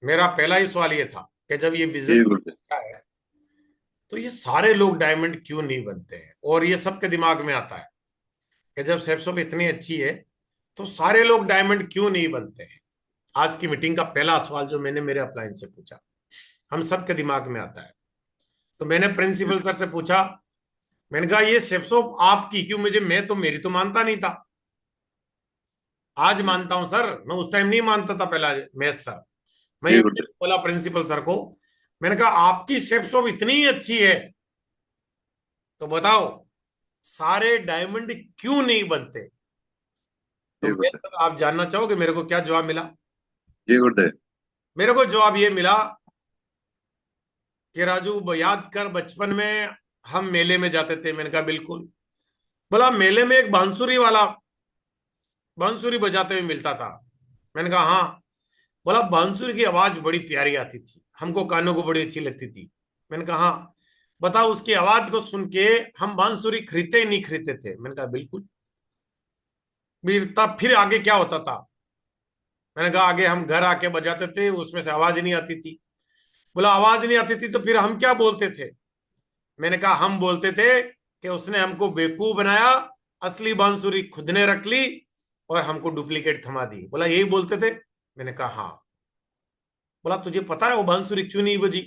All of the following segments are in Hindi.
मेरा पहला ही सवाल ये था कि जब ये जी बिजनेस गुरुदेव। अच्छा है तो ये सारे लोग डायमंड क्यों नहीं बनते हैं, और ये सबके दिमाग में आता है कि जब सैपसोप इतनी अच्छी है तो सारे लोग डायमंड क्यों नहीं बनते हैं। आज की मीटिंग का पहला सवाल जो मैंने मेरे अपलाइन से पूछा, हम सबके दिमाग में आता है। तो मैंने प्रिंसिपल सर से पूछा, मैंने कहा ये सैपसोप आपकी क्यों, मुझे मैं तो मानता नहीं था, आज मानता हूं सर, मैं उस टाइम नहीं मानता था पहला। मैथ सर, मैं जी ये गुरुदेव। बोला प्रिंसिपल सर को, मैंने कहा आपकी सैपसोप इतनी अच्छी है तो बताओ सारे डायमंड क्यों नहीं बनते। तो जी मैथ गुरुदेव। सर, आप जानना चाहोगे मेरे को क्या जवाब मिला। जी गुरुदेव। मेरे को जवाब ये मिला कि राजू याद कर बचपन में हम मेले में जाते थे। मैंने कहा बिल्कुल। बोला मेले में एक बांसुरी वाला बांसुरी बजाते हुए मिलता था। मैंने कहा हाँ। बोला बांसुरी की आवाज बड़ी प्यारी आती थी, हमको कानों को बड़ी अच्छी लगती थी। मैंने कहा हाँ। बताओ उसकी आवाज को सुन के हम बांसुरी खरीदते ही नहीं खरीदते थे। मैंने कहा बिल्कुल। तब फिर आगे क्या होता था। मैंने कहा आगे हम घर आके बजाते थे, उसमें से आवाज नहीं आती थी। बोला आवाज नहीं आती थी तो फिर हम क्या बोलते थे। मैंने कहा हम बोलते थे कि उसने हमको बेवकूफ बनाया, असली बांसुरी खुद ने रख ली और हमको डुप्लीकेट थमा दी। बोला यही बोलते थे। मैंने कहा हाँ। बोला तुझे पता है वो बांसुरी क्यों नहीं बजी।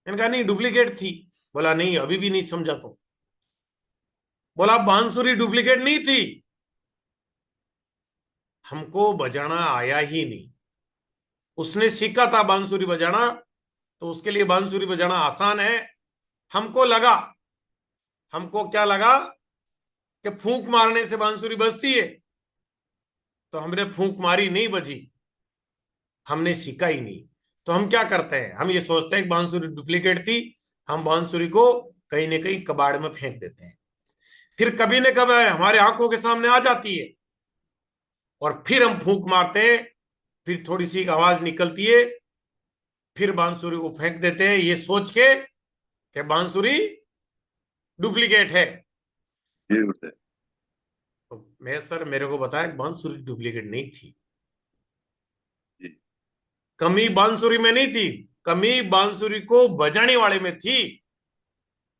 मैंने कहा नहीं डुप्लीकेट थी। बोला नहीं अभी भी नहीं समझा तो। बोला बांसुरी डुप्लीकेट नहीं थी, हमको बजाना आया ही नहीं। उसने सीखा था बांसुरी बजाना, तो उसके लिए बांसुरी बजाना आसान है। हमको लगा, हमको क्या लगा कि फूंक मारने से बांसुरी बजती है, तो हमने फूंक मारी, नहीं बजी, हमने सीखा ही नहीं। तो हम क्या करते हैं, हम ये सोचते हैं कि बांसुरी डुप्लीकेट थी, हम बांसुरी को कहीं ना कहीं कबाड़ में फेंक देते हैं। फिर कभी न कभी हमारे आंखों के सामने आ जाती है और फिर हम फूंक मारते हैं, फिर थोड़ी सी आवाज निकलती है, फिर बांसुरी को फेंक देते हैं ये सोच के कि बांसुरी डुप्लीकेट है। जी गुरुदेव। तो मैं सर मेरे को बताया कि बांसुरी डुप्लीकेट नहीं थी, जी। कमी बांसुरी में नहीं थी, कमी बांसुरी को बजाने वाले में थी,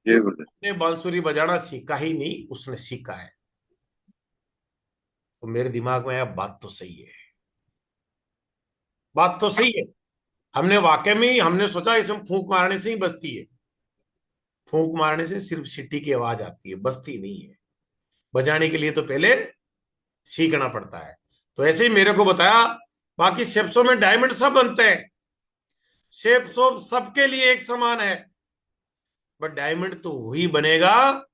जी क्योंकि गुरुदेव। उसने बांसुरी बजाना सीखा ही नहीं, उसने सीखा है। तो मेरे दिमाग में आया बात तो सही है, बात तो सही है। हमने वाकई में ही हमने सोचा इसमें फूंक मारने से ही बजती है। फूंक मारने से सिर्फ सीटी की आवाज आती है, बजती नहीं है। बजाने के लिए तो पहले सीखना पड़ता है। तो ऐसे ही मेरे को बताया, बाकी शेप्सों में डायमंड सब बनते हैं, शेप्सो सबके लिए एक समान है, बट डायमंड तो वही बनेगा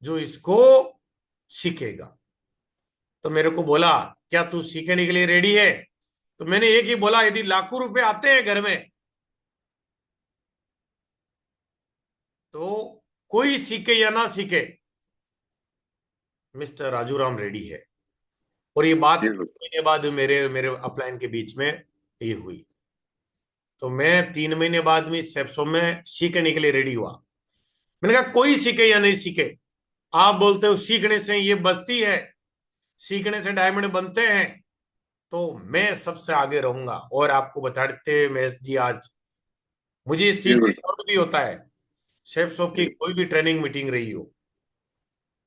जो इसको सीखेगा। तो मेरे को बोला क्या तू सीखने के लिए रेडी है। तो मैंने एक ही बोला, यदि लाखों रुपए आते हैं घर में तो कोई सीखे या ना सीखे, मिस्टर राजू राम रेडी है। और ये जी बात गुरुदेव। महीने बाद मेरे मेरे अपलाइन के बीच में ये हुई। तो मैं 3 महीने बाद में सेप्सो में सीखने के लिए रेडी हुआ। मैंने कहा कोई सीखे या नहीं सीखे, आप बोलते हो सीखने से ये बचती है, सीखने से डायमंड बनते हैं, तो मैं सबसे आगे रहूंगा। और आपको बताते महेश जी, आज मुझे इस जी चीज का गुरुदेव। प्राउड भी होता है। शेफ शॉप की जी। कोई भी ट्रेनिंग मीटिंग रही हो,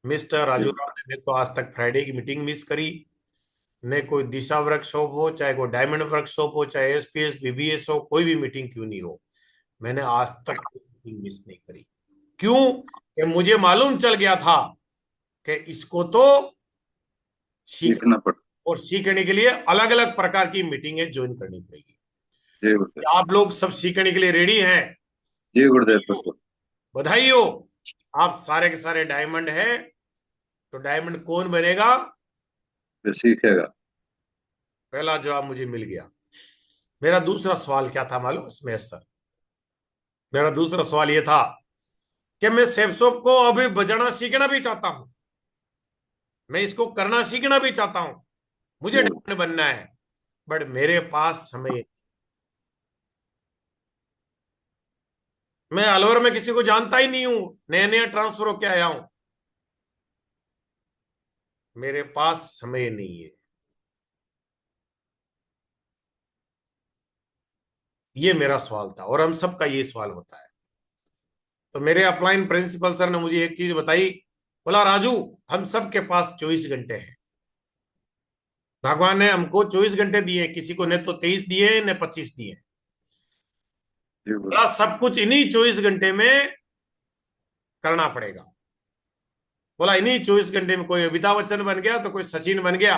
मिस्टर जी राजू राव गुरुदेव। ने तो आज तक फ्राइडे की मीटिंग मिस करी। ने कोई दिशा वर्कशॉप हो, चाहे कोई डायमंड वर्कशॉप हो, चाहे एसपीएस बीबीएस हो, कोई भी मीटिंग क्यों नहीं हो, मैंने आज तक मीटिंग मिस नहीं करी। क्यों? कि मुझे मालूम चल गया था कि इसको तो सीखना, सीखना पड़। और सीखने के लिए अलग अलग प्रकार की मीटिंगें ज्वाइन करनी पड़ेगी। जी गुरुदेव। आप लोग सब सीखने के लिए रेडी हैं? जी गुरुदेव बिल्कुल। बधाई हो, आप सारे के सारे डायमंड हैं। तो डायमंड कौन बनेगा? फिर सीखेगा। पहला जवाब मुझे मिल गया। मेरा दूसरा सवाल क्या था मालूम इसमें सर? मेरा दूसरा सवाल यह था कि मैं सेपसोप को अभी बजाना सीखना भी चाहता हूं, मैं इसको करना सीखना भी चाहता हूं, मुझे जी गुरुदेव। डायमंड बनना है, बट मेरे पास समय। मैं अलवर में किसी को जानता ही नहीं हूं, नया नया ट्रांसफर होके आया हूं, मेरे पास समय नहीं है। ये मेरा सवाल था, और हम सबका ये सवाल होता है। तो मेरे अपलाइन प्रिंसिपल सर ने मुझे एक चीज बताई। बोला, राजू, हम सबके पास 24 घंटे हैं। भगवान ने हमको 24 घंटे दिए, किसी को ने तो 23 दिए, ने 25 दिए। जी बोला, गुरुदेव। सब कुछ इन्हीं 24 घंटे में करना पड़ेगा। बोला, इन्हीं 24 घंटे में कोई अमिताभ बच्चन बन गया तो कोई सचिन बन गया,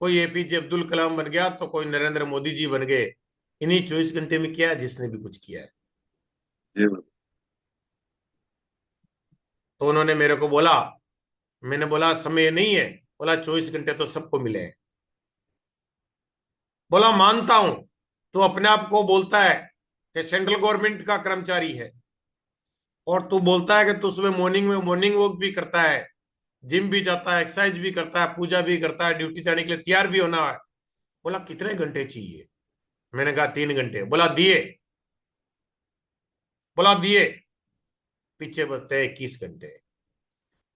कोई एपीजे अब्दुल कलाम बन गया तो कोई नरेंद्र मोदी जी बन गए। इन्हीं 24 घंटे में किया है जिसने भी कुछ किया है। जी गुरुदेव। तो उन्होंने मेरे को बोला, मैंने बोला समय नहीं है। बोला, 24 घंटे तो सबको मिले हैं। बोला, मानता हूं, तू अपने आप को बोलता है कि सेंट्रल गवर्नमेंट का कर्मचारी है, और तू बोलता है कि तू सुबह मॉर्निंग में मॉर्निंग वॉक भी करता है, जिम भी जाता है, एक्सरसाइज भी करता है, पूजा भी करता है, ड्यूटी जाने के लिए तैयार भी होना है। बोला, कितने घंटे चाहिए? मैंने कहा 3 घंटे। बोला, दिए। बोला, दिए। पीछे बचते हैं 21 घंटे।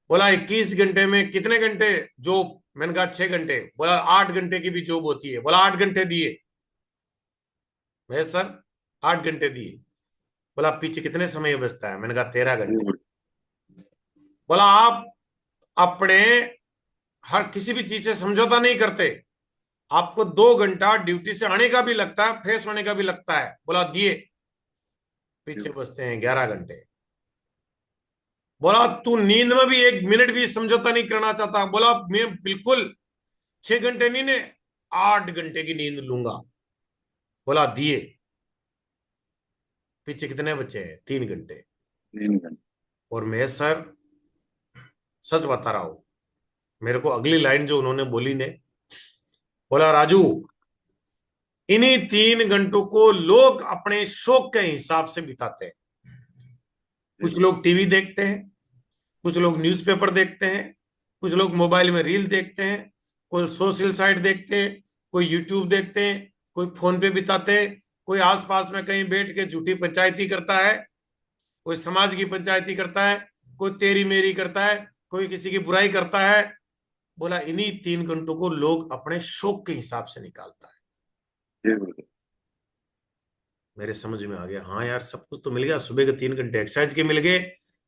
बोला, 21 घंटे में कितने घंटे जॉब? मैंने कहा 6 घंटे। बोला, 8 घंटे की भी जॉब होती है। बोला, 8 घंटे दिए। मैं, सर, 8 घंटे दिए। बोला, पीछे कितने समय बचता है? मैंने कहा 13 घंटे। बोला, आप अपने हर किसी भी चीज से समझौता नहीं करते। आपको 2 घंटा ड्यूटी से आने का भी लगता है, फ्रेश होने का भी लगता है। बोला, दिए। पीछे बचते हैं 11 घंटे। बोला, तू नींद में भी 1 मिनट भी समझौता नहीं करना चाहता। बोला, मैं बिल्कुल 6 घंटे नहीं ने 8 घंटे की नींद लूंगा। बोला, दिए। पीछे कितने बचे हैं? 3 घंटे। 3 घंटे। और मैं, सर, सच बता रहा हूं, मेरे को अगली लाइन जो उन्होंने बोली ने, बोला, राजू, इन्हीं 3 घंटों को लोग अपने शौक के हिसाब से बिताते हैं। जी कुछ गुरुदेव। लोग टीवी देखते हैं, कुछ लोग न्यूज़पेपर देखते हैं, कुछ लोग मोबाइल में रील देखते हैं, कोई सोशल साइट देखते हैं, कोई यूट्यूब देखते हैं, कोई फोन पे बिताते हैं, कोई आसपास में कहीं बैठ के झूठी पंचायती करता है, कोई समाज की पंचायती करता है, कोई तेरी मेरी करता है, कोई किसी की बुराई करता है। बोला, इन्हीं 3 घंटों को लोग अपने शौक के हिसाब से निकालता है। जी गुरुदेव। मेरे समझ में आ गया, हाँ यार, सब कुछ तो मिल गया। सुबह के 3 घंटे एक्सरसाइज के मिल गए,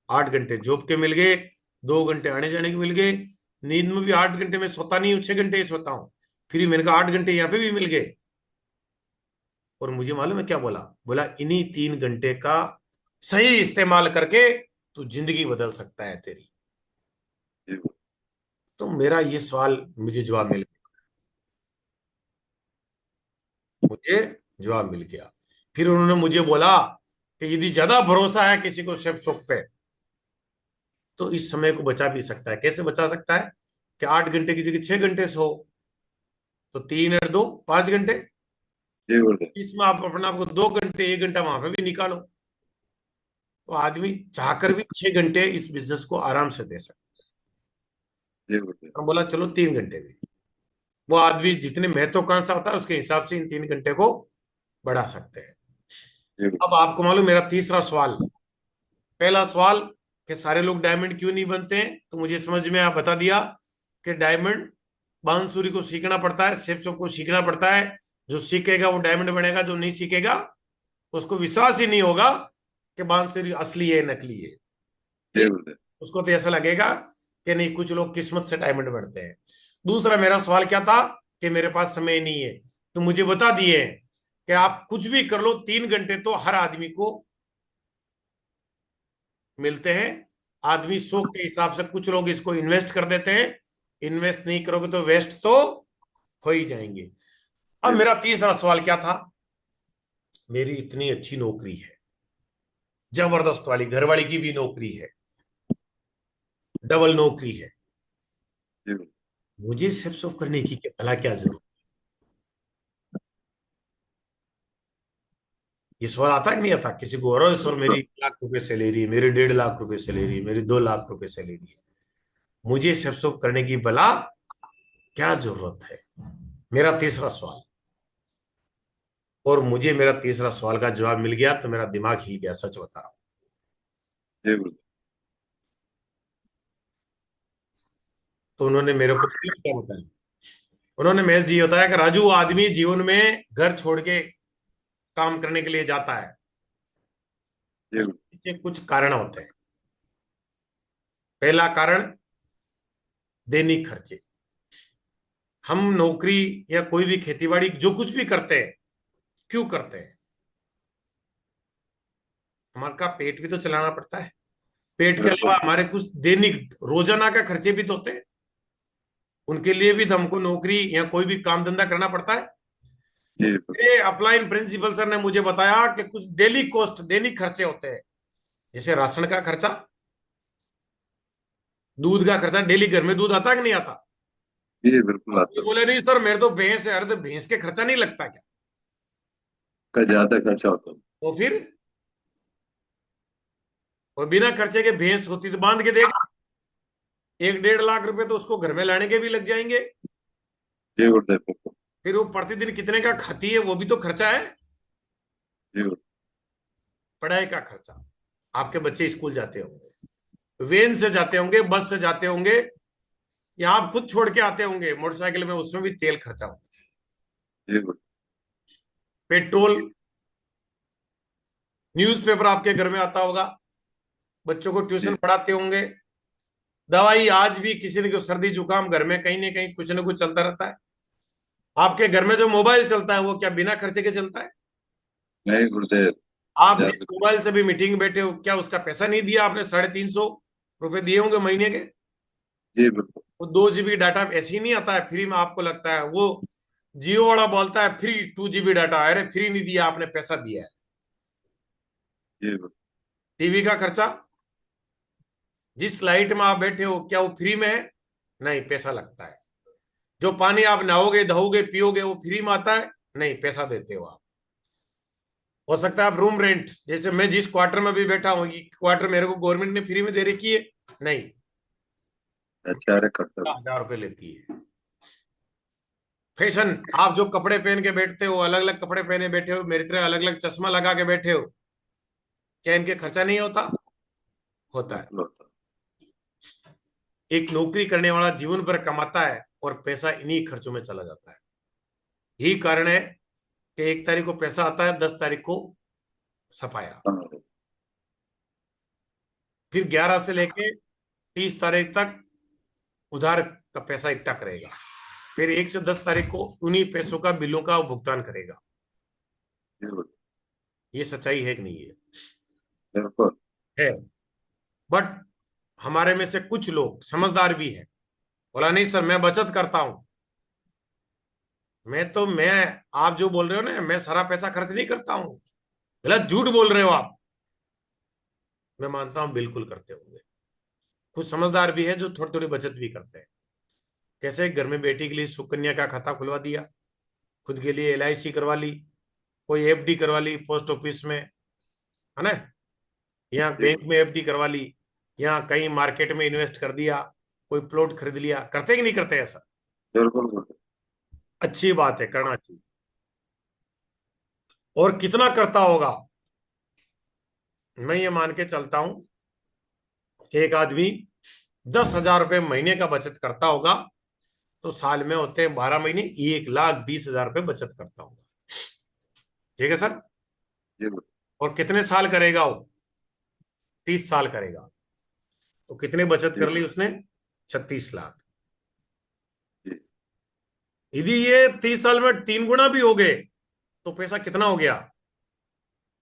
8 घंटे जॉब के मिल गए, 2 घंटे आने जाने के मिल गए, नींद में भी 8 घंटे में सोता नहीं हूँ, 6 घंटे ही सोता हूँ। फिर मैंने कहा 8 घंटे यहाँ पे भी मिल गए। और मुझे मालूम है क्या बोला? बोला, इन्हीं 3 घंटे का सही इस्तेमाल करके तू जिंदगी बदल सकता है तेरी। जी गुरुदेव। तो मेरा ये सवाल मुझे जवाब मिल मुझे जवाब मिल गया। फिर उन्होंने मुझे बोला कि यदि ज्यादा भरोसा है किसी को शेफ शॉप पे, तो इस समय को बचा भी सकता है। कैसे बचा सकता है? कि 8 घंटे की जगह 6 घंटे सो, तो 3 और 2 5 घंटे। जी गुरुदेव। इसमें आप अपने आप को 2 घंटे 1 घंटा वहां पे भी निकालो, तो आदमी चाहकर भी 6 घंटे इस बिजनेस को आराम से दे सकता जी गुरुदेव। है। हम बोला, चलो 3 घंटे भी। वो आदमी जितने महत्वाकांक्षा होता है उसके हिसाब से इन 3 घंटे को बढ़ा सकते हैं। जी गुरुदेव। अब आपको मालूम, मेरा तीसरा सवाल, पहला सवाल कि सारे लोग डायमंड क्यों नहीं बनते हैं, तो मुझे समझ में आ बता दिया कि डायमंड बांसुरी को सीखना पड़ता है, शेप्स को सीखना पड़ता है। जो सीखेगा वो डायमंड बनेगा, जो नहीं सीखेगा उसको विश्वास ही नहीं होगा कि बांसुरी असली है नकली है। जी ठीक। गुरुदेव। उसको तो ऐसा लगेगा कि नहीं, कुछ लोग किस्मत से डायमंड बनते हैं। दूसरा मेरा सवाल क्या था? कि मेरे पास समय नहीं है। तो मुझे बता दिए कि आप कुछ भी कर लो, 3 घंटे तो हर आदमी को मिलते हैं। आदमी शौक के हिसाब से, कुछ लोग इसको इन्वेस्ट कर देते हैं, इन्वेस्ट नहीं करोगे तो वेस्ट तो हो ही जाएंगे। अब जी मेरा तीसरा सवाल क्या था? मेरी इतनी अच्छी नौकरी है, जबरदस्त वाली, घरवाली की भी नौकरी है, डबल नौकरी है, गुरुदेव। मुझे सब सब करने की भला क्या जरूरत? ये सवाल आता है कि नहीं आता किसी को? और सर, मेरी 1 लाख रुपए सैलरी, मेरी 1.5 लाख रुपए सैलरी, मेरी 2 लाख रुपए सैलरी है, मुझे सब सब करने की भला क्या जरूरत है? मेरा तीसरा सवाल। और मुझे मेरा तीसरा सवाल का जवाब मिल गया तो मेरा दिमाग हिल गया, सच बता रहा हूं। जी गुरुदेव। तो उन्होंने मेरे को क्या बताया? उन्होंने मैसेज ये बताया कि राजू, आदमी जीवन में घर छोड़ के काम करने के लिए जाता है, जी उसके पीछे कुछ कारण होते हैं। पहला कारण, दैनिक खर्चे। हम नौकरी या कोई भी खेतीबाड़ी जो कुछ भी करते हैं, क्यों करते हैं? हमारा पेट भी तो चलाना पड़ता है। पेट के बिल्कुल। अलावा हमारे कुछ दैनिक रोजाना का खर्चे भी तो होते हैं, उनके लिए भी तो हमको नौकरी या कोई भी काम धंधा करना पड़ता है। जी बिल्कुल। मेरे अपलाइन प्रिंसिपल सर ने मुझे बताया कि कुछ डेली कॉस्ट, दैनिक खर्चे होते हैं, जैसे राशन का खर्चा, दूध का खर्चा। डेली घर में दूध आता है कि नहीं आता? जी बिल्कुल अब आता ये है। बोले नहीं सर, मेरे तो भैंस है। अरे तो भैंस के खर्चा नहीं लगता क्या? का ज्यादा खर्चा होता है। तो फिर, और बिना खर्चे के भैंस होती तो बांध के देख, 1-1.5 लाख रुपए तो उसको घर में लाने के भी लग जाएंगे। जी गुरुदेव बिल्कुल। फिर वो प्रतिदिन कितने का खाती है, वो भी तो खर्चा है। जी गुरु। पढ़ाई का खर्चा, आपके बच्चे स्कूल जाते होंगे, वेन से जाते होंगे, बस से जाते होंगे, या आप खुद छोड़ के आते होंगे मोटरसाइकिल में, उसमें भी तेल खर्चा होता है। जी गुरु। पेट्रोल, न्यूज़पेपर आपके घर में आता होगा, बच्चों को ट्यूशन जी पढ़ाते होंगे, दवाई, आज भी किसी ने को सर्दी जुकाम, घर में कहीं ना कहीं कुछ ना कुछ चलता रहता है। आपके घर में जो मोबाइल चलता है वो क्या बिना खर्चे के चलता है? नहीं गुरुदेव। आप जिस ज्यादा। मोबाइल से भी मीटिंग बैठे हो, क्या उसका पैसा नहीं दिया आपने? 350 रुपए दिए होंगे महीने के। जी बिल्कुल। वो 2 GB डाटा ऐसे ही नहीं आता है फ्री में, आपको लगता है वो जियो वाला बोलता है फ्री 2 GB डाटा, अरे फ्री नहीं दिया आपने, पैसा दिया है। जी बिल्कुल। टीवी का खर्चा, जिस लाइट में आप बैठे हो क्या वो फ्री में है? नहीं, पैसा लगता है। जो पानी आप नहाओगे, धोओगे, पियोगे, वो फ्री में आता है? नहीं, पैसा देते हो आप। हो सकता है आप रूम रेंट, जैसे मैं जिस क्वार्टर में भी बैठा हूँ, ये क्वार्टर मेरे को गवर्नमेंट ने फ्री में दे रखी है? नहीं, अच्छा अरे करता हूँ। 10,000 रुपए लेती है। फैशन, आप जो कपड़े पहन के बैठते हो, अलग अलग कपड़े पहने बैठे हो, मेरी तरह अलग अलग चश्मा लगा के बैठे हो, क्या इनके खर्चा नहीं होता? होता है। बिल्कुल होता एक नौकरी करने वाला जीवन भर कमाता है और पैसा इन्हीं खर्चों में चला जाता है। यही कारण है कि 1 तारीख को पैसा आता है, 10 तारीख को सफाया, है। हाँ। फिर 11 से लेके 30 तारीख तक उधार का पैसा इकट्ठा करेगा, फिर 1 से 10 तारीख को उन्हीं पैसों का, बिलों का वो भुगतान करेगा। जी बिल्कुल। ये सच्चाई है कि नहीं है? बिल्कुल। है। बट हमारे में से कुछ लोग समझदार भी हैं, बोला नहीं सर मैं बचत करता हूं। मैं आप जो बोल रहे हो ना, मैं सारा पैसा खर्च नहीं करता हूं, गलत, झूठ बोल रहे हो आप। मैं मानता हूं बिल्कुल करते होंगे। कुछ समझदार भी है जो थोड़ी थोड़ी बचत भी करते हैं। कैसे? घर में बेटी के लिए सुकन्या का खाता खुलवा दिया, खुद के लिए LIC करवा ली, कोई FD करवा ली पोस्ट ऑफिस में, है ना, या जी बैंक बिल्कुल। में FD करवा ली, या कहीं मार्केट में इन्वेस्ट कर दिया, कोई प्लॉट खरीद लिया। करते कि नहीं करते ऐसा? बिल्कुल गुरुदेव। अच्छी बात है, करना चाहिए। और कितना करता होगा? मैं ये मान के चलता हूं कि एक आदमी 10,000 रुपये महीने का बचत करता होगा, तो साल में होते हैं 12 महीने, 1,20,000 रुपये बचत करता होगा। ठीक है सर? जी बिल्कुल। और कितने साल करेगा वो? 30 साल करेगा, तो कितने बचत जी कर ली उसने? 36 लाख। जी। यदि ये 30 साल में 3 गुना भी हो गए, तो पैसा कितना हो गया?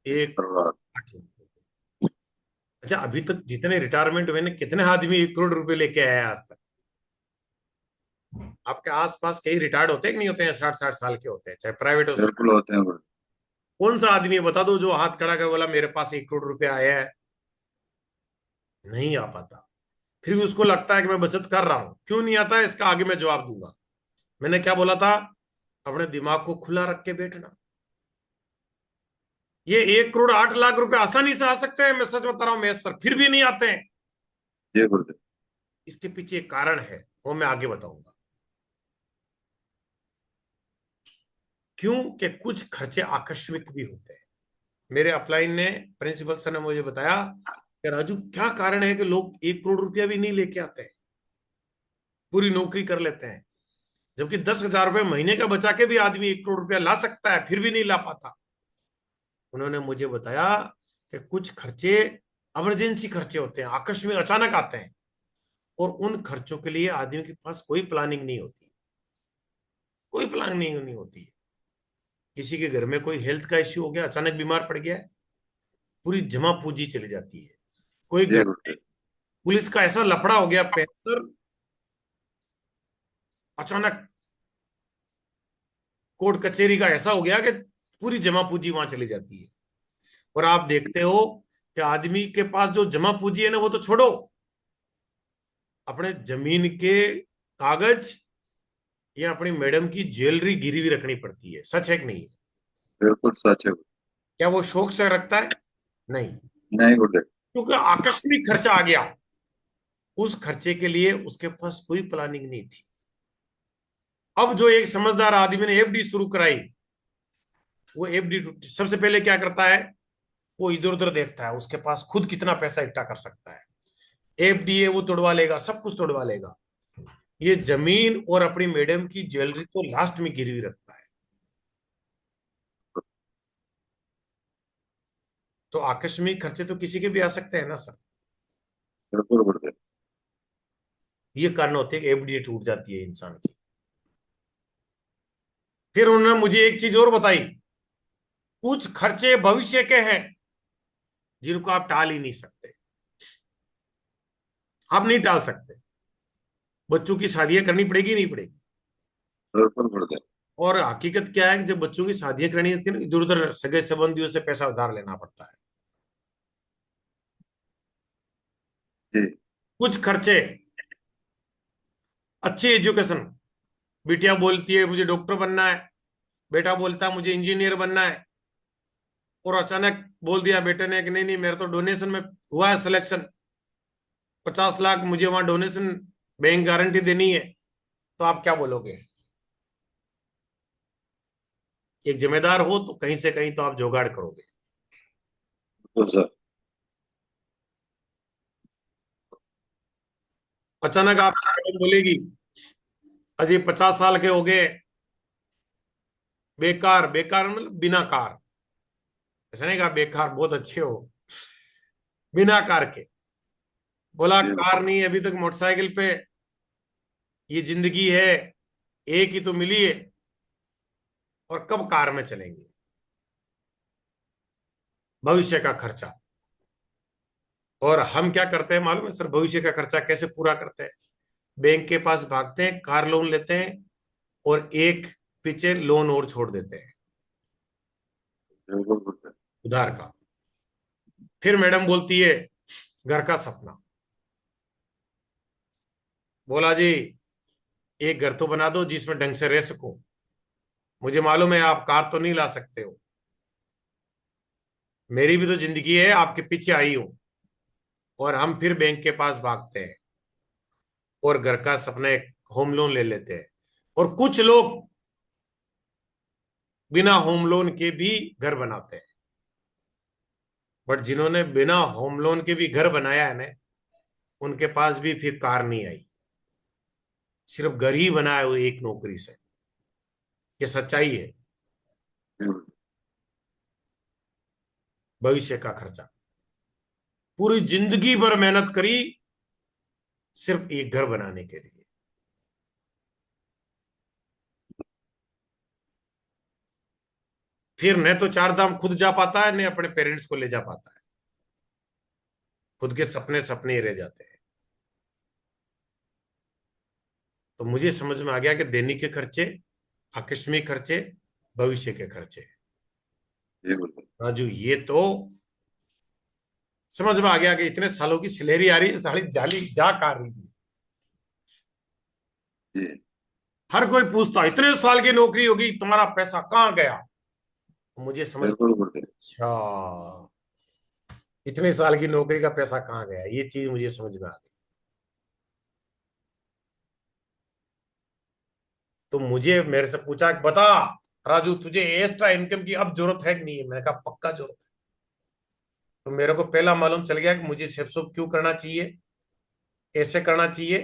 एक परिवार। 8 लाख। अच्छा, अभी तक जितने रिटायरमेंट हुए ना, कितने आदमी 1 करोड़ रुपए लेके आए हैं आज तक? आपके आसपास कई रिटायर्ड होते हैं कि नहीं होते हैं? 60-60 साल के होते हैं, चाहे प्राइवेट हो बिल्कुल सरकारी। होते हैं गुरुदेव। कौन सा आदमी है बता दो जो हाथ खड़ा कर बोला मेरे पास 1 करोड़ रुपया आया है? नहीं आ पाता। फिर भी उसको लगता है कि मैं बचत कर रहा हूं। क्यों नहीं आता है, इसका आगे मैं जवाब दूंगा। मैंने क्या बोला था? अपने दिमाग को खुला रख के बैठना। ये 1 करोड़ 8 लाख रुपए आसानी से आ सकते हैं, मैं सच बता रहा हूं मैं सर, फिर भी नहीं आते हैं। जी गुरुदेव। इसके पीछे एक कारण है, वो मैं आगे बताऊंगा। क्यों? कि कुछ खर्चे आकस्मिक भी होते हैं। मेरे अपलाइन ने, प्रिंसिपल सर ने मुझे बताया कि राजू, क्या कारण है कि लोग 1 करोड़ रुपया भी नहीं लेके आते हैं, पूरी नौकरी कर लेते हैं। जबकि 10,000 रुपये महीने का बचा के भी आदमी 1 करोड़ रुपया ला सकता है, फिर भी नहीं ला पाता। उन्होंने मुझे बताया कि कुछ खर्चे इमरजेंसी खर्चे होते हैं, आकस्मिक अचानक आते हैं, और उन खर्चों के लिए आदमी के पास कोई प्लानिंग नहीं होती, कोई प्लानिंग नहीं होती है। किसी के घर में कोई हेल्थ का इश्यू हो गया, अचानक बीमार पड़ गया है, पूरी जमा पूंजी चली जाती है। कोई जी घर में गुरुदेव। पुलिस का ऐसा लफड़ा हो गया, पैसर अचानक कोर्ट कचहरी का ऐसा हो गया कि पूरी जमा पूंजी वहां चली जाती है। और आप देखते हो कि आदमी के पास जो जमा पूंजी है ना, वो तो छोड़ो, अपने जमीन के कागज या अपनी मैडम की ज्वेलरी गिरवी रखनी पड़ती है। सच है कि नहीं? बिल्कुल सच है। क्या वो शौक से रखता है? नहीं, नहीं गुरुदेव। क्योंकि आकस्मिक खर्चा आ गया। उस खर्चे के लिए उसके पास कोई प्लानिंग नहीं थी। अब जो एक समझदार आदमी ने एफडी शुरू कराई, वो एफडी सबसे पहले क्या करता है, वो इधर उधर देखता है उसके पास खुद कितना पैसा इकट्ठा कर सकता है। एफडी है वो तोड़वा लेगा, सब कुछ तोड़वा लेगा। ये जमीन और अपनी मैडम की ज्वेलरी तो लास्ट में गिरवी रखता है। तो आकस्मिक खर्चे तो किसी के भी आ सकते हैं ना सर। बिल्कुल गुरुदेव। ये कारण होते हैं कि एफडी टूट जाती है इंसान की। फिर उन्होंने मुझे एक चीज और बताई, कुछ खर्चे भविष्य के हैं जिनको आप टाल ही नहीं सकते, आप नहीं टाल सकते। बच्चों की शादियां करनी पड़ेगी, नहीं पड़ेगी? बिल्कुल गुरुदेव। और हकीकत क्या है कि जब बच्चों की शादियां करनी होती है ना, इधर उधर सगे संबंधियों से पैसा उधार लेना पड़ता है। जी। कुछ खर्चे, अच्छी एजुकेशन, बिटिया बोलती है मुझे डॉक्टर बनना है, बेटा बोलता है मुझे इंजीनियर बनना है, और अचानक बोल दिया बेटे ने कि नहीं नहीं, मेरा तो डोनेशन में हुआ है सिलेक्शन, 50 लाख मुझे वहां डोनेशन बैंक गारंटी देनी है। तो आप क्या बोलोगे? एक जिम्मेदार हो तो कहीं से कहीं तो आप जुगाड़ करोगे। बिल्कुल सर। अचानक आप बोलेगी अजय 50 साल के हो गए, बेकार, बेकार मतलब बिना कार, ऐसा नहीं कहा बेकार बहुत अच्छे हो, बिना कार के। बोला जी कार गुरुदेव। नहीं, अभी तक मोटरसाइकिल पे, ये जिंदगी है, एक ही तो मिली है, और कब कार में चलेंगे? भविष्य का खर्चा। और हम क्या करते हैं मालूम है सर, भविष्य का खर्चा कैसे पूरा करते हैं? बैंक के पास भागते हैं, कार लोन लेते हैं, और एक पीछे लोन और छोड़ देते हैं बिल्कुल गुरुदेव। उधार का। फिर मैडम बोलती है घर का सपना। बोला जी एक घर तो बना दो जिसमें ढंग से रह सको। मुझे मालूम है आप कार तो नहीं ला सकते हो, मेरी भी तो जिंदगी है, आपके पीछे आई हूं। और हम फिर बैंक के पास भागते हैं और घर का सपना एक होम लोन ले लेते हैं। और कुछ लोग बिना होम लोन के भी घर बनाते हैं। बट जिन्होंने बिना होम लोन के भी घर बनाया है ना, उनके पास भी फिर कार नहीं आई, सिर्फ घर ही बनाया वो एक नौकरी से। ये सच्चाई है। जी गुरुदेव। भविष्य का खर्चा, पूरी जिंदगी भर मेहनत करी सिर्फ एक घर बनाने के लिए। फिर न तो चार धाम खुद जा पाता है, न अपने पेरेंट्स को ले जा पाता है। खुद के सपने सपने ही रह जाते हैं। तो मुझे समझ में आ गया कि दैनिक के खर्चे, आकस्मिक खर्चे, भविष्य के खर्चे। जी गुरुदेव। राजू ये तो समझ में आ गया कि इतने सालों की सैलरी आ रही है, साली जाली जा कार रही है। जी। हर कोई पूछता इतने साल की नौकरी होगी, तुम्हारा पैसा कहाँ गया? तो मुझे समझ, बिल्कुल गुरुदेव। अच्छा, इतने साल की नौकरी का पैसा कहाँ गया, ये चीज मुझे समझ में आ गई। तो मुझे मेरे से पूछा कि बता राजू तुझे एक्स्ट्रा इनकम की अब जरूरत है कि नहीं है? मैंने कहा पक्का जरूरत है। तो मेरे को पहला मालूम चल गया कि मुझे सेफ शॉप क्यों करना चाहिए, कैसे करना चाहिए,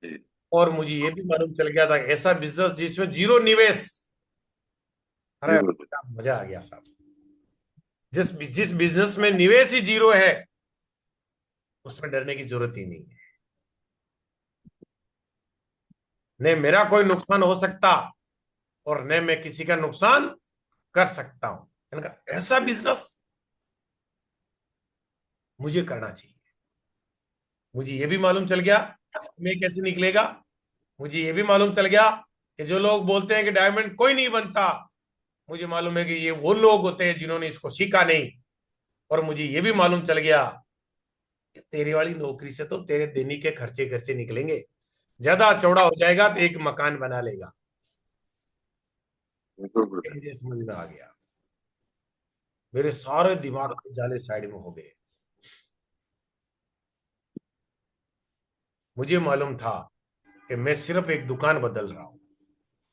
जी। और मुझे ये भी मालूम चल गया था ऐसा बिजनेस जिसमें जीरो निवेश। जी अरे बिल्कुल। क्या मजा आ गया साहब। जिस जिस बिजनेस में निवेश ही जीरो है उसमें डरने की जरूरत ही नहीं है। न मेरा कोई नुकसान हो सकता और न मैं किसी का नुकसान कर सकता हूं। मैंने कहा ऐसा बिजनेस मुझे करना चाहिए। मुझे ये भी मालूम चल गया समय कैसे निकलेगा। मुझे ये भी मालूम चल गया कि जो लोग बोलते हैं कि डायमंड कोई नहीं बनता, मुझे मालूम है कि ये वो लोग होते हैं जिन्होंने इसको सीखा नहीं। और मुझे ये भी मालूम चल गया कि तेरे वाली नौकरी से तो तेरे दैनिक के खर्चे खर्चे निकलेंगे। ज्यादा चौड़ा हो जाएगा तो एक मकान बना लेगा। बिल्कुल ये बिल्कुल। मुझे समझ में आ गया। मेरे सारे दिमाग के जाले साइड में हो गए। मुझे मालूम था कि मैं सिर्फ एक दुकान बदल रहा हूं।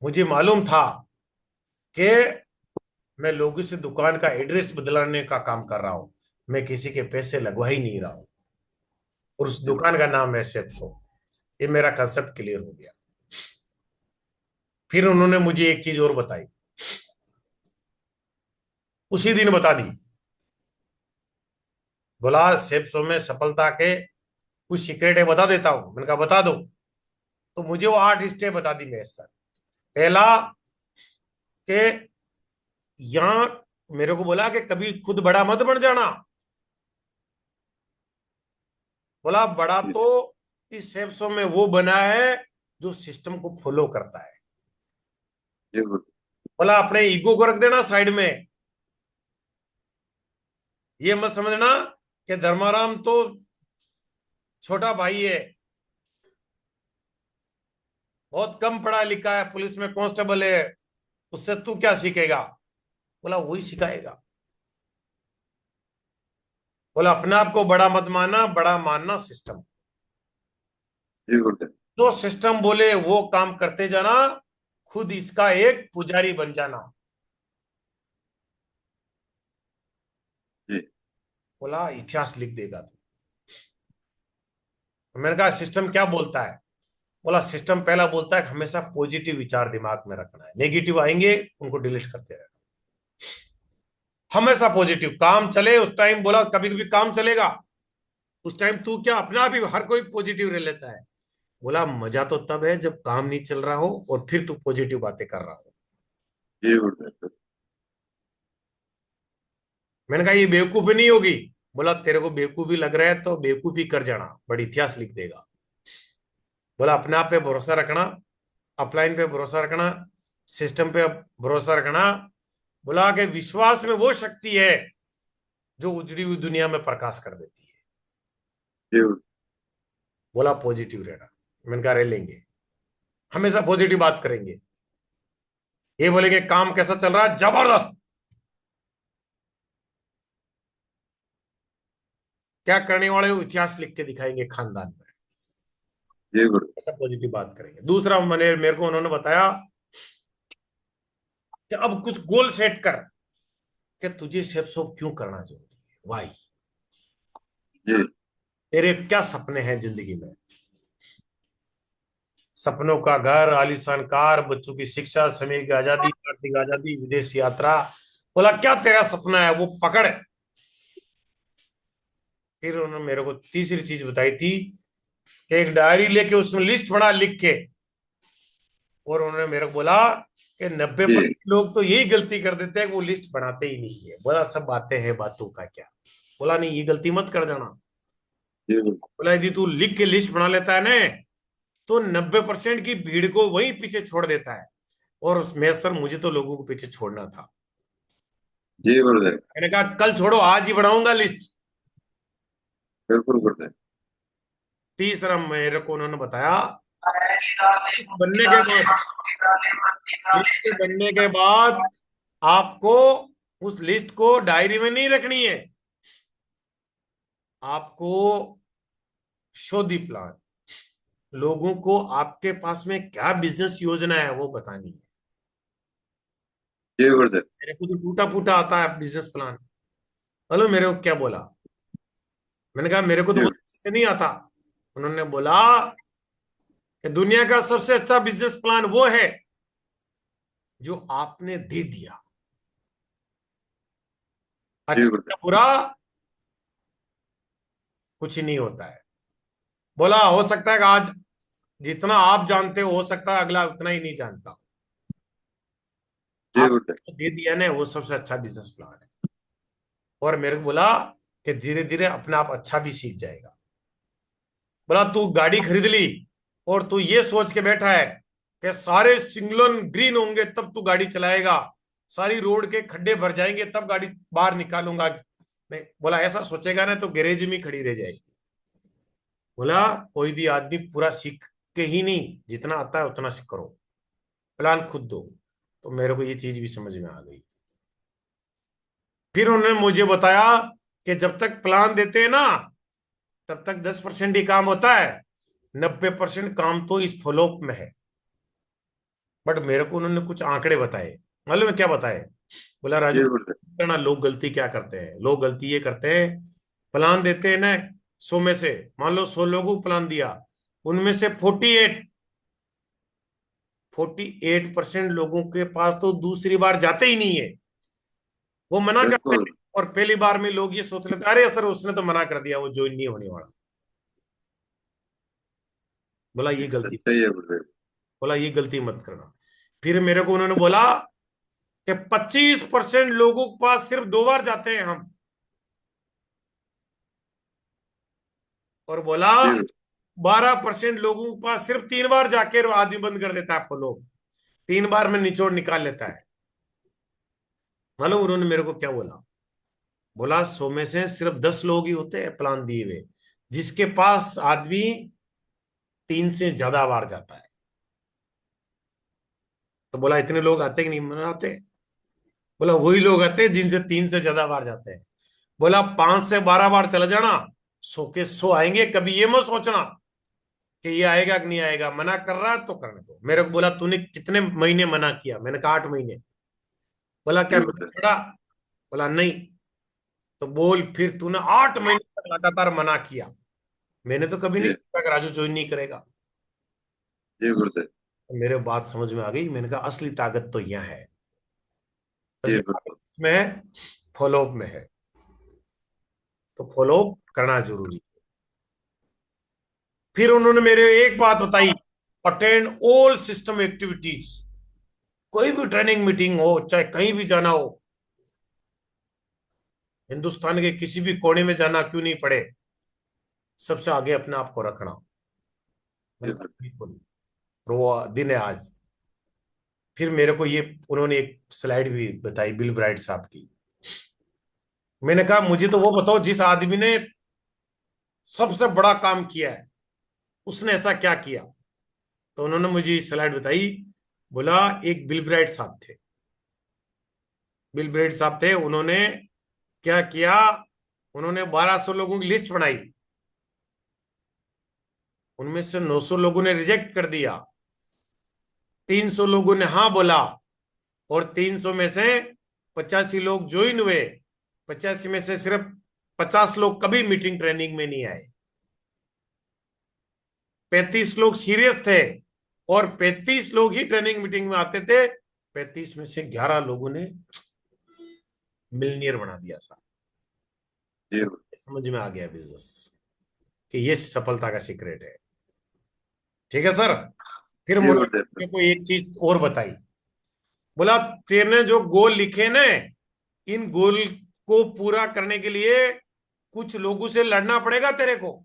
मुझे मालूम था कि मैं लोगों से दुकान का एड्रेस बदलाने का काम कर रहा हूं। मैं किसी के पैसे लगवा ही नहीं रहा हूं। और उस जी दुकान का नाम है सेप्सो। ये मेरा कंसेप्ट क्लियर हो गया। फिर उन्होंने मुझे एक चीज और बताई, उसी दिन बता दी। बोला सेप्सो में सफलता के कुछ सीक्रेट है, बता देता हूं। मैंने कहा बता दो। तो मुझे वो 8 स्टेप बता दी मेरे सर। पहला कि यहां मेरे को बोला कि कभी खुद बड़ा मत बन जाना। बोला बड़ा जी। तो इस सेप्सो में वो बना है जो सिस्टम को फॉलो करता है। जी बिल्कुल। बोला अपने ईगो को रख देना साइड में। ये मत समझना कि धर्माराम तो छोटा भाई है, बहुत कम पढ़ा लिखा है, पुलिस में कांस्टेबल है, उससे तू क्या सीखेगा। बोला वही सिखाएगा। बोला अपने आप को बड़ा मत मानना, बड़ा मानना सिस्टम। जी बिल्कुल। जो सिस्टम बोले वो काम करते जाना, खुद इसका एक पुजारी बन जाना। जी। बोला इतिहास लिख देगा तू। मैंने कहा सिस्टम क्या बोलता है। बोला सिस्टम पहला बोलता है कि हमेशा पॉजिटिव विचार दिमाग में रखना है, नेगेटिव आएंगे उनको डिलीट करते रहना। हमेशा पॉजिटिव काम चले उस टाइम। बोला कभी कभी काम चलेगा उस टाइम तू क्या अपने आप ही हर कोई पॉजिटिव रह लेता है। बोला मजा तो तब है जब काम नहीं चल रहा हो और फिर तू पॉजिटिव बातें कर रहा हो। जी बिल्कुल। मैंने कहा ये बेवकूफी नहीं होगी। बोला तेरे को बेवकूफी लग रहा है तो बेवकूफी कर जाना, बड़ी इतिहास लिख देगा। बोला अपने आप पे भरोसा रखना, अपलाइन पे भरोसा रखना, सिस्टम पे भरोसा रखना। बोला कि विश्वास में वो शक्ति है जो उजड़ी हुई दुनिया में प्रकाश कर देती है। जी बिल्कुल। बोला पॉजिटिव रहना। मैंने कहा रह लेंगे, हमेशा पॉजिटिव बात करेंगे। ये बोलेंगे काम कैसा चल रहा है, जबरदस्त। क्या करने वाले हो, इतिहास लिख के दिखाएंगे खानदान में। जी बिल्कुल। ऐसा पॉजिटिव बात करेंगे। दूसरा मैंने मेरे को उन्होंने बताया कि अब कुछ गोल सेट कर कि तुझे सेप सब क्यों करना जरूरी है, वाई। जी। तेरे क्या सपने हैं जिंदगी में। सपनों का घर, आलीशान कार, बच्चों की शिक्षा, समय की आजादी, आर्थिक आजादी, विदेश यात्रा। बोला क्या तेरा सपना है वो पकड़। फिर उन्होंने मेरे को तीसरी चीज बताई थी कि एक डायरी लेके उसमें लिस्ट बना लिख के। और उन्होंने मेरे को बोला कि 90% जी। लोग तो यही गलती कर देते हैं कि वो लिस्ट बनाते ही नहीं है। बोला सब बातें हैं, बातों का क्या। बोला नहीं ये गलती मत कर जाना। जी बिल्कुल। बोला यदि तू लिख के लिस्ट बना लेता है ना तो 90% की भीड़ को वही पीछे छोड़ देता है। और उसमें सर मुझे तो लोगों को पीछे छोड़ना था। जी गुरुदेव। मैंने कहा कल छोड़ो आज ही बनाऊंगा लिस्ट। बिल्कुल गुरुदेव। तीसरा मेरे को उन्होंने बताया बनने के बाद, लिस्ट बनने के बाद आपको उस लिस्ट को डायरी में नहीं रखनी है। आपको शो दी प्लान, लोगों को आपके पास में क्या बिजनेस योजना है वो बतानी है। जी गुरुदेव। मेरे को तो टूटा फूटा आता है बिजनेस प्लान। हेलो मेरे को क्या बोला। मैंने कहा मेरे को तो जी। बहुत अच्छे से नहीं आता। उन्होंने बोला कि दुनिया का सबसे अच्छा बिजनेस प्लान वो है जो आपने दे दिया। जी अच्छा गुरुदेव। या बुरा कुछ नहीं होता है। बोला हो सकता है कि आज जितना आप जानते हो सकता है अगला उतना ही नहीं जानता। जी आप गुरुदेव। दे दिया ना, वो सबसे अच्छा बिजनेस प्लान है। और मेरे को बोला कि धीरे धीरे अपने आप अच्छा भी सीख जाएगा। बोला तू गाड़ी खरीद ली और तू ये सोच के बैठा है कि सारे सिग्नल ग्रीन होंगे तब तू गाड़ी चलाएगा, सारी रोड के खड्डे भर जाएंगे तब गाड़ी बाहर निकालूंगा। नहीं, बोला ऐसा सोचेगा ना तो गैरेज में खड़ी रह जाएगी। बोला कोई भी आदमी पूरा सीख के ही नहीं, जितना आता है उतना सीख करो, प्लान खुद दो। तो मेरे को ये चीज भी समझ में आ गई। फिर उन्होंने मुझे बताया कि जब तक प्लान देते हैं ना तब तक 10% ही काम होता है, 90% काम तो इस फॉलोअप में है। बट मेरे को उन्होंने कुछ आंकड़े बताए। मालूम है क्या बताए? बोला जी राजू, गुरुदेव। करना लोग गलती क्या करते हैं, लोग गलती ये करते हैं, प्लान देते हैं ना 100 में से, मान लो 100 लोगों को प्लान दिया, उनमें से 48% लोगों के पास तो दूसरी बार जाते ही नहीं है, वो मना करते बिल्कुल। हैं। और पहली बार में लोग ये सोच लेते हैं अरे सर उसने तो मना कर दिया, वो ज्वाइन नहीं होने वाला। बोला ये एक गलती, सच्चाई है गुरुदेव। बोला ये गलती मत करना। फिर मेरे को उन्होंने बोला कि 25% लोगों के पास सिर्फ 2 बार जाते हैं हम। और बोला जी गुरुदेव। 12% लोगों के पास सिर्फ 3 बार जाके आदमी बंद कर देता है फॉलो, 3 बार में निचोड़ निकाल लेता है। मालूम उन्होंने मेरे को क्या बोला? बोला 100 में से सिर्फ 10 लोग ही होते हैं प्लान दिए हुए जिसके पास आदमी 3 से ज्यादा बार जाता है। तो बोला इतने लोग आते कि नहीं मनाते? बोला वही लोग आते हैं जिनसे 3 से ज्यादा बार जाते हैं। बोला 5 से 12 बार चला जाना, 100 के 100 आएंगे। कभी ये मत सोचना कि ये आएगा कि नहीं आएगा, मना कर रहा है तो करने दो। मेरे को बोला तूने कितने महीने मना किया? मैंने कहा 8 महीने। बोला क्या जी मैं गुरुदेव। छोड़ा? बोला नहीं। तो बोल फिर तूने 8 महीने तक लगातार मना किया, मैंने तो कभी नहीं जी। सोचा कि राजू ज्वाइन नहीं करेगा। जी गुरुदेव। तो मेरे बात समझ में आ गई। मैंने कहा असली ताकत तो यह है, जी असली ताकत बिल्कुल। इसमें है, फॉलोअप में है। तो फॉलोअप करना जरूरी है। फिर उन्होंने मेरे एक बात बताई, अटेंड ऑल सिस्टम एक्टिविटीज। कोई भी ट्रेनिंग मीटिंग हो चाहे कहीं भी जाना हो, हिंदुस्तान के किसी भी कोने में जाना क्यों नहीं पड़े, सबसे आगे अपने आप को रखना। जी मैंने कहा गुरुदेव। बिल्कुल, और वो दिन है आज। फिर मेरे को ये उन्होंने एक स्लाइड भी बताई बिल ब्राइट साहब की। मैंने कहा मुझे तो वो बताओ जिस आदमी ने सबसे बड़ा काम किया है, उसने ऐसा क्या किया? तो उन्होंने मुझे स्लाइड बताई। बोला एक बिल ब्राइट साहब थे। बिल ब्राइट साहब थे, उन्होंने क्या किया? उन्होंने 1200 लोगों की लिस्ट बनाई, उनमें से 900 लोगों ने रिजेक्ट कर दिया, 300 लोगों ने हाँ बोला, और 300 में से 85 लोग ज्वाइन हुए। 85 में से सिर्फ 50 लोग कभी मीटिंग ट्रेनिंग में नहीं आए, 35 लोग सीरियस थे, और 35 लोग ही ट्रेनिंग मीटिंग में आते थे। 35 में से 11 लोगों ने मिलनियर बना दिया। सा जी गुरुदेव। समझ में आ गया बिजनेस कि ये सफलता का सीक्रेट है। ठीक है सर। फिर जी उन्होंने गुरुदेव। मेरे को एक चीज और बताई। बोला तेरे जो गोल लिखे ना, इन गोल को पूरा करने के लिए कुछ लोगों से लड़ना पड़ेगा तेरे को।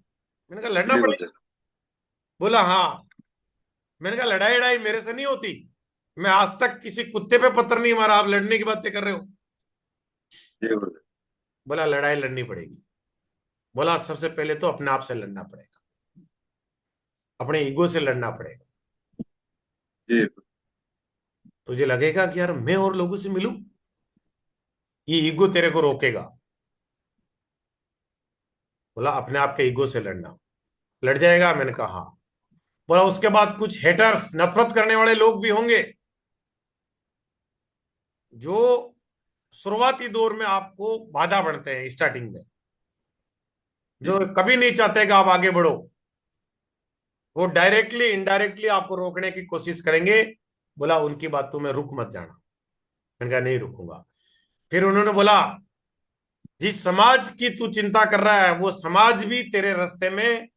मैंने कहा लड़ना जी पड़ेगा? गुरुदेव। बोला हाँ। मैंने कहा लड़ाई लड़ाई मेरे से नहीं होती, मैं आज तक किसी कुत्ते पे पत्थर नहीं मारा, आप लड़ने की बातें कर रहे हो। जी गुरुदेव। बोला लड़ाई लड़नी पड़ेगी। बोला सबसे पहले तो अपने आप से लड़ना पड़ेगा, अपने ईगो से लड़ना पड़ेगा। जी। तुझे लगेगा कि यार मैं और लोगों से मिलूं, ये ईगो तेरे को रोकेगा। बोला अपने आप के ईगो से लड़ना। लड़ जाएगा? मैंने कहा हाँ। बोला उसके बाद कुछ हेटर्स, नफरत करने वाले लोग भी होंगे, जो शुरुआती दौर में आपको बाधा बनते हैं स्टार्टिंग में, जी। जो कभी नहीं चाहते कि आप आगे बढ़ो। वो डायरेक्टली इनडायरेक्टली आपको रोकने की कोशिश करेंगे। बोला उनकी बातों में रुक मत जाना। मैंने कहा नहीं रुकूंगा। फिर उन्होंने बोला जिस समाज की तू चिंता कर रहा है वो समाज भी तेरे रास्ते में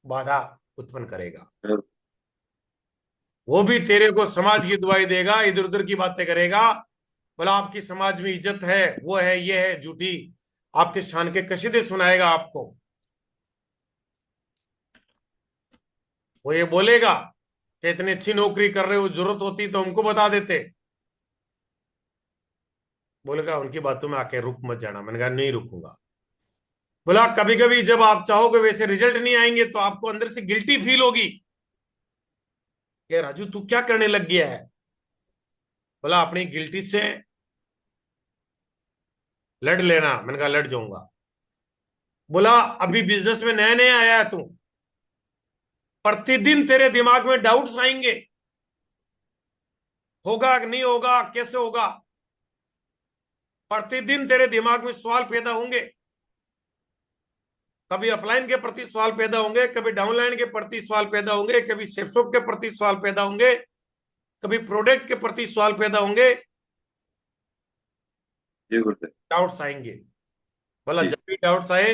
बाधा उत्पन्न करेगा। जरूर। वो भी तेरे को समाज की दुआई देगा, इधर उधर की बातें करेगा। बोला आपकी समाज में इज्जत है, वो है, ये है, झूठी आपके शान के कसीदे सुनाएगा आपको। वो ये बोलेगा कि इतनी अच्छी नौकरी कर रहे हो, जरूरत होती तो हमको बता देते। बोलेगा उनकी बातों में आके रुक मत जाना। मैंने कहा नहीं रुकूंगा। बोला कभी कभी जब आप चाहोगे वैसे रिजल्ट नहीं आएंगे तो आपको अंदर से गिल्टी फील होगी कि राजू तू क्या करने लग गया है। बोला अपनी गिल्टी से लड़ लेना। मैंने कहा लड़ जाऊंगा। बोला अभी बिजनेस में नया नया आया है तू, प्रतिदिन तेरे दिमाग में डाउट्स आएंगे, होगा कि नहीं होगा, कैसे होगा। प्रतिदिन तेरे दिमाग में सवाल पैदा होंगे। कभी अपलाइन के प्रति सवाल पैदा होंगे, कभी डाउनलाइन के प्रति सवाल पैदा होंगे, कभी सेपशॉप के प्रति सवाल पैदा होंगे, कभी प्रोडक्ट के प्रति सवाल पैदा होंगे। जी गुरुदेव। डाउट्स आएंगे। बोला जी। जब भी डाउट्स आए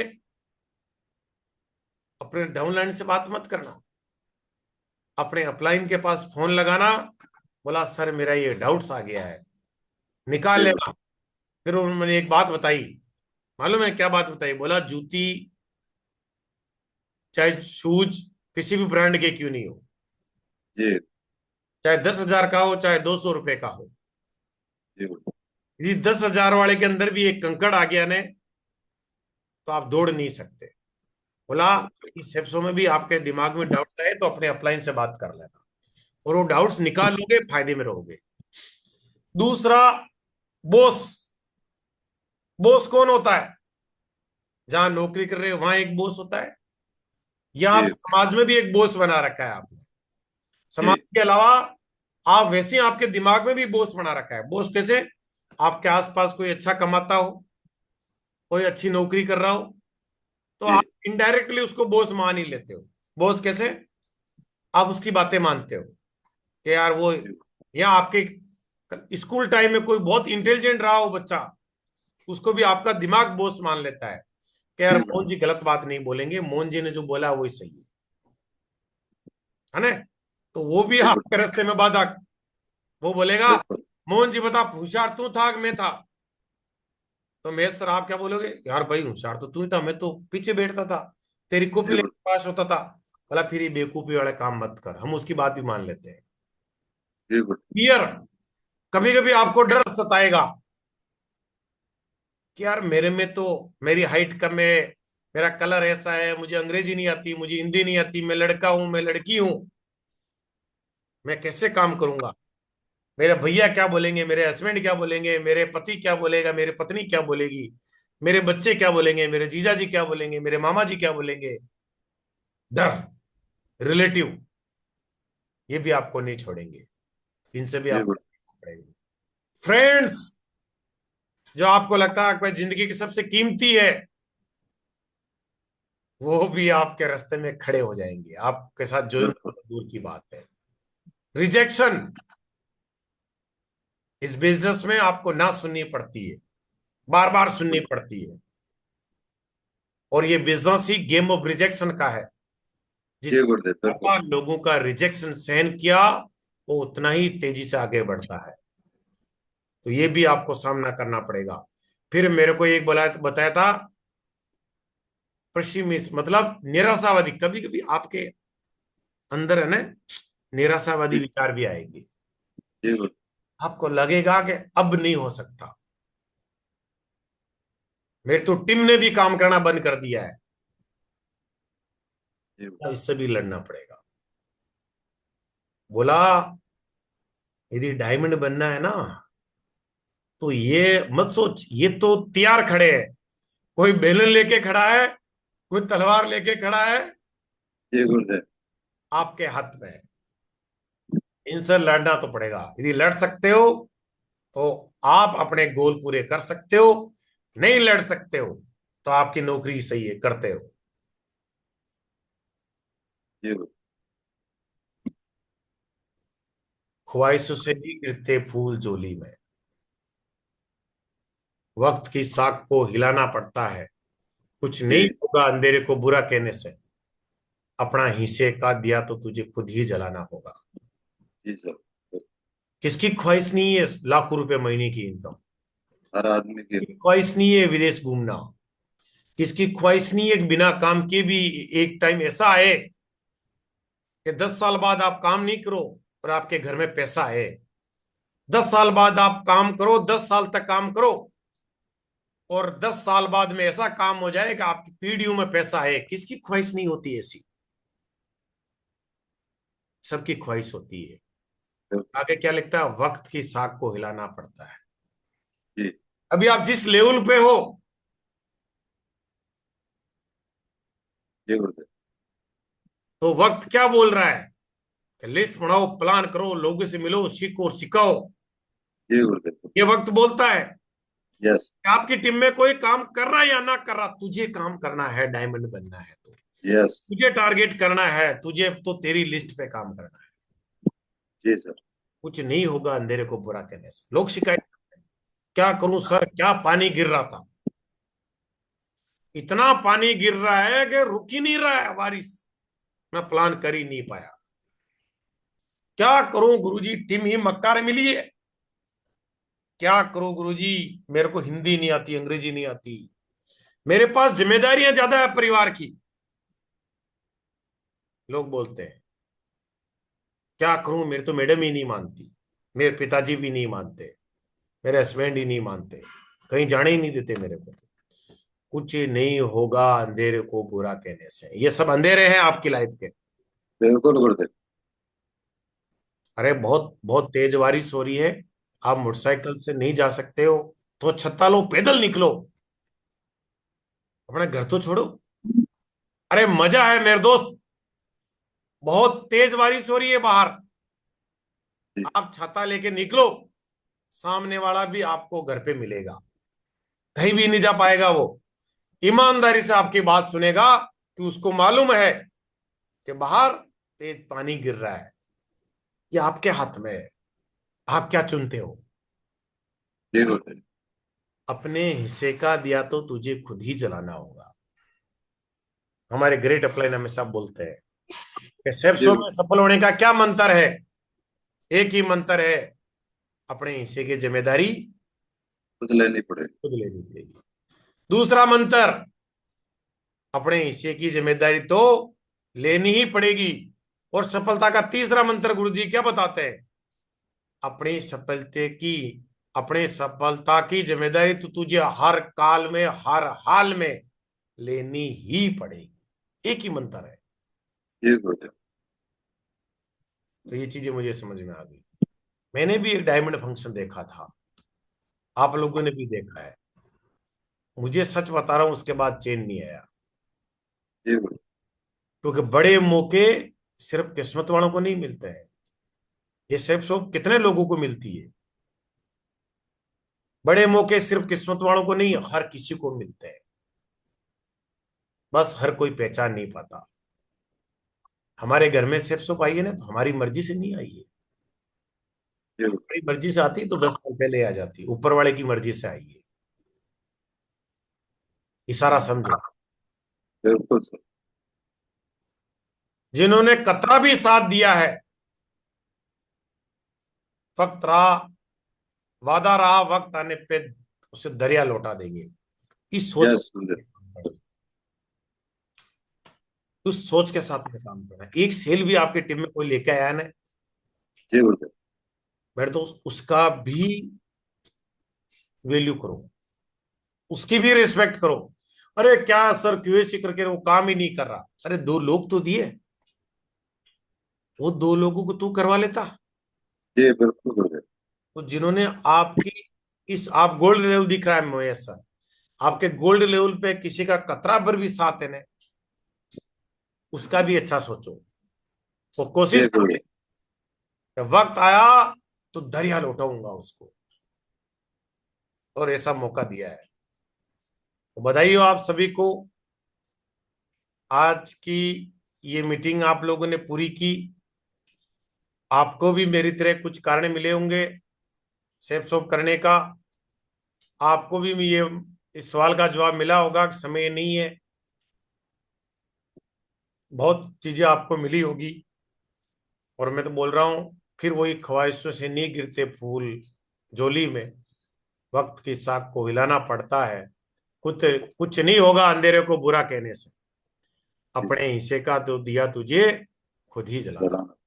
अपने डाउनलाइन से बात मत करना, अपने अपलाइन के पास फोन लगाना। बोला सर मेरा ये डाउट्स आ गया है, निकाल जी लेना। गुरुदेव। फिर उन्होंने एक बात बताई। मालूम है क्या बात बताई? बोला जूती चाहे शूज किसी भी ब्रांड के क्यों नहीं हो, जी। चाहे 10,000 का हो चाहे 200 रुपए का हो, जी गुरुदेव। यदि 10,000 वाले के अंदर भी एक कंकड़ आ गया ने तो आप दौड़ नहीं सकते। बोला इस एपिसोड में भी आपके दिमाग में डाउट्स आए तो अपने अपलाइन से बात कर लेना, और वो डाउट्स निकाल लोगे, फायदे में रहोगे। दूसरा, बॉस। बॉस कौन होता है? जहां नौकरी कर रहे हो वहां एक बॉस होता है, या आप जी। समाज में भी एक बॉस बना रखा है आपने। समाज जी। के अलावा आप वैसे ही आपके दिमाग में भी बॉस बना रखा है। बॉस कैसे? आपके आसपास कोई अच्छा कमाता हो, कोई अच्छी नौकरी कर रहा हो, तो आप जी। इनडायरेक्टली उसको बॉस मान ही लेते हो। बॉस कैसे? आप उसकी बातें मानते हो कि यार वो, जी। या आपके स्कूल टाइम में कोई बहुत इंटेलिजेंट रहा हो बच्चा, उसको भी आपका दिमाग बॉस मान लेता है कि यार जी मोहन गुरुदेव। जी गलत बात नहीं बोलेंगे, मोहन जी ने जो बोला वही सही है ना। तो वो भी जी आपके गुरुदेव। रास्ते में बाधा। वो बोलेगा बिल्कुल। मोहन जी बता होशियार तू था कि मैं था? तो मैं सर आप क्या बोलोगे? यार भाई होशियार तो तू ही था, मैं तो पीछे बैठता था, तेरी कॉपी जी लेके गुरुदेव। पास होता था। बोला फिर ये बेवकूफी वाले काम मत कर, हम उसकी बात भी मान लेते हैं। जी गुरुदेव। फियर, कभी कभी आपको डर सताएगा कि यार मेरे में तो, मेरी हाइट कम है, मेरा कलर ऐसा है, मुझे अंग्रेजी नहीं आती, मुझे हिंदी नहीं आती, मैं लड़का हूं, मैं लड़की हूं, मैं कैसे काम करूंगा? मेरे भैया क्या बोलेंगे, मेरे हस्बैंड क्या बोलेंगे, मेरे पति क्या बोलेगा, मेरे पत्नी क्या बोलेगी, मेरे बच्चे क्या बोलेंगे, मेरे जीजा जी क्या बोलेंगे, मेरे मामा जी क्या बोलेंगे। डर, रिलेटिव, ये भी आपको नहीं छोड़ेंगे, इनसे भी जी आपको गुरुदेव। पड़ेगा। फ्रेंड्स, जो आपको लगता है कि जिंदगी की सबसे कीमती है, वो भी आपके रास्ते में खड़े हो जाएंगे, आपके साथ जो बिल्कुल। दूर की बात है। रिजेक्शन इस बिजनेस में आपको ना सुननी पड़ती है, बार बार सुननी पड़ती है, और ये business he game of rejection का है। जी जितना गुरुदेव। बिल्कुल। ज्यादा लोगों का रिजेक्शन सहन किया, वो उतना ही तेजी से आगे बढ़ता है। तो ये भी आपको सामना करना पड़ेगा। फिर मेरे को एक बताया था, पश्चिमिस्ट मतलब निराशावादी। कभी कभी आपके अंदर है ना निराशावादी जी। विचार भी आएंगे। जी गुरुदेव। आपको लगेगा कि अब नहीं हो सकता, मेरी तो टीम ने भी काम करना बंद कर दिया है। जी गुरुदेव। इससे भी लड़ना पड़ेगा। बोला यदि डायमंड बनना है ना तो ये मत सोच ये तो तैयार खड़े हैं, कोई बेलन लेके खड़ा है, कोई तलवार लेके खड़ा है, जी गुरुदेव। आपके हाथ में है। इनसे लड़ना तो पड़ेगा। यदि लड़ सकते हो तो आप अपने गोल पूरे कर सकते हो, नहीं लड़ सकते हो तो आपकी नौकरी सही है, करते हो। जी गुरुदेव। ख्वाहिशों से नहीं गिरते फूल जोली में, वक्त की साख को हिलाना पड़ता है। कुछ नहीं जी होगा अंधेरे को बुरा कहने से, अपना हिस्से का दिया तो तुझे खुद ही जलाना होगा। जी सर। किसकी ख्वाहिश नहीं है लाखों रुपए महीने की इनकम? हर आदमी की। किसकी ख्वाहिश नहीं है विदेश घूमना? किसकी ख्वाहिश नहीं है कि बिना काम के भी एक टाइम ऐसा आए कि 10 साल बाद आप काम नहीं करो और आपके घर में पैसा है। 10 साल बाद आप काम करो, 10 साल तक काम करो, और 10 साल बाद में ऐसा काम हो जाए कि आपकी पीढ़ियों में पैसा है। किसकी ख्वाहिश नहीं होती ऐसी? सबकी ख्वाहिश होती है। आगे क्या लिखता है? वक्त की साख को हिलाना पड़ता है। जी अभी आप जिस लेवल पे हो, जी गुरुदेव। तो वक्त क्या बोल रहा है कि लिस्ट बनाओ, प्लान करो, लोगों से मिलो, सीखो और सिखाओ। जी गुरुदेव। ये वक्त बोलता है यस। कि आपकी टीम में कोई काम कर रहा है या ना कर रहा, तुझे काम करना है, डायमंड बनना है तो यस। तुझे टारगेट करना है, तुझे तो तेरी लिस्ट पे काम करना है। जी सर। कुछ नहीं होगा अंधेरे को बुरा कहने से। लोग शिकायत करते हैं, क्या करूं सर, क्या पानी गिर रहा था, इतना पानी गिर रहा है कि रुक ही नहीं रहा है बारिश, मैं प्लान कर ही नहीं पाया। क्या करूं गुरुजी, टीम ही मक्कार मिली है। क्या करूं गुरुजी, मेरे को हिंदी नहीं आती, अंग्रेजी नहीं आती, मेरे पास जिम्मेदारियां ज्यादा है परिवार की। लोग बोलते हैं क्या करूं, मेरे तो मैडम ही नहीं मानती, मेरे पिताजी भी नहीं मानते, मेरे हस्बैंड ही नहीं मानते, कहीं जाने ही नहीं देते मेरे को। कुछ नहीं होगा अंधेरे को बुरा कहने से। ये सब अंधेरे हैं आपकी लाइफ के। बिल्कुल गुरुदेव। अरे बहुत बहुत तेज बारिश हो रही है, आप मोटरसाइकिल से नहीं जा सकते हो तो छत्ता लो, पैदल निकलो, अपना घर तो छोड़ो। अरे मजा है मेरे दोस्त, बहुत तेज बारिश हो रही है बाहर, जी आप छाता लेके निकलो, सामने वाला भी आपको घर पे मिलेगा, कहीं भी नहीं जा पाएगा वो, ईमानदारी से आपकी बात सुनेगा कि उसको मालूम है कि बाहर तेज पानी गिर रहा है। ये आपके हाथ में है, आप क्या चुनते हो? जी गुरुदेव। अपने हिस्से का दिया तो तुझे खुद ही जलाना होगा। हमारे ग्रेट अपलाइन हमेशा बोलते हैं कि जी सेप्सो में गुरुदेव। सफल होने का क्या मंत्र है? एक ही मंत्र है, अपने हिस्से की जिम्मेदारी खुद लेनी पड़ेगी। खुद लेनी पड़ेगी। दूसरा मंत्र, अपने हिस्से की जिम्मेदारी तो लेनी ही पड़ेगी। और सफलता का तीसरा मंत्र गुरुजी क्या बताते हैं? अपनी सफलता की अपने सफलता की जिम्मेदारी तो तुझे हर काल में, हर हाल में लेनी ही पड़ेगी। एक ही मंत्र है। जी गुरुदेव। तो ये चीजें मुझे समझ में आ गई। मैंने भी एक डायमंड फंक्शन देखा था, आप लोगों ने भी देखा है। मुझे सच बता रहा हूं, उसके बाद चैन नहीं आया। जी गुरुदेव। क्योंकि बड़े मौके सिर्फ किस्मत वालों को नहीं मिलते हैं, ये सिर्फ सब कितने लोगों को मिलती है। बड़े मौके सिर्फ किस्मत वालों को नहीं, हर किसी को मिलते हैं, बस हर कोई पहचान नहीं पाता। हमारे घर में सिर्फ सब आई है ना, तो हमारी मर्जी से नहीं आई है। जी गुरुदेव। हमारी मर्जी से आती तो 10 साल पहले आ जाती, ऊपर वाले की मर्जी से आई है। इशारा समझो। बिल्कुल सर। जिन्होंने कतरा भी साथ दिया है, वक्त रहा, वादा रहा, वक्त आने पे उसे दरिया लौटा देंगे। इस सोच, यस गुरुदेव। उस सोच के साथ में काम करना है। एक सेल भी आपकी टीम में कोई लेके आया ना, जी गुरुदेव। मेरे दोस्त, उसका भी वैल्यू करो, उसकी भी रिस्पेक्ट करो। अरे क्या सर क्यूएसी करके वो काम ही नहीं कर रहा, अरे 2 लोग तो दिए, वो 2 लोगों को तू करवा लेता। जी बिल्कुल गुरुदेव। तो जिन्होंने आपकी इस, आप गोल्ड लेवल दिख रहा है महेश सर, आपके गोल्ड लेवल पे किसी का कतरा भर भी साथ है ना, उसका भी अच्छा सोचो। वो जी कोशिश करो गुरुदेव। कि वक्त आया तो दरिया लौटाऊंगा उसको, और ऐसा मौका दिया है। तो बधाई हो आप सभी को। आज की ये मीटिंग आप लोगों ने पूरी की, आपको भी मेरी तरह कुछ कारण मिले होंगे सेफ शॉप करने का। आपको भी ये इस सवाल का जवाब मिला होगा कि समय नहीं है। बहुत चीजें आपको मिली होगी। और मैं तो बोल रहा हूं, फिर वही ख्वाहिशों से नहीं गिरते फूल झोली में, वक्त की साख को हिलाना पड़ता है। कुछ कुछ नहीं होगा अंधेरे को बुरा कहने से, जी, अपने हिस्से का तो दिया तुझे खुद ही जलाना। जलाना।